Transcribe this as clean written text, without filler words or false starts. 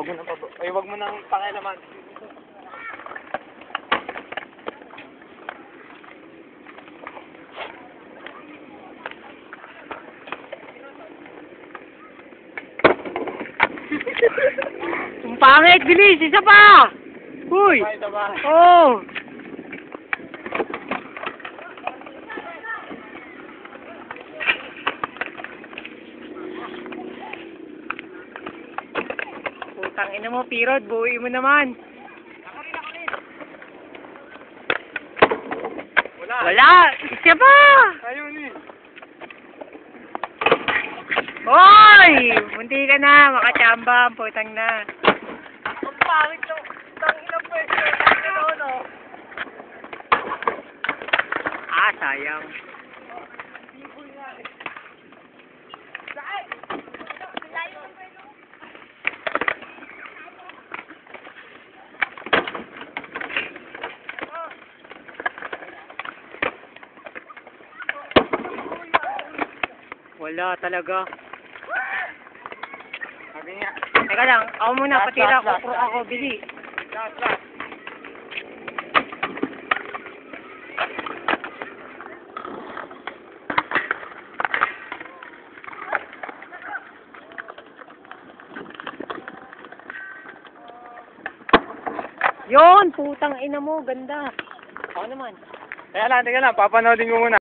Huwag mo nang ay, huwag mo nang pakialaman. Ang pangit, bilis! Isa pa! Uy! Ito ba? Oh! Putang ina mo, Pirod. Buwi mo naman. Wala. Wala! Isa pa! Ayaw ni. Hoy! Munti ka na. Makachamba. Putang na. Ang pangit to. Tangina po ito. No. Ah, sayang. Wala talaga. Sabi nga. Teka lang, ako muna, Last, patira last, ako, last. ako, bili. Last. Yon, putang ina mo, ganda. Ako naman. Teka lang. Papanoodin ko muna.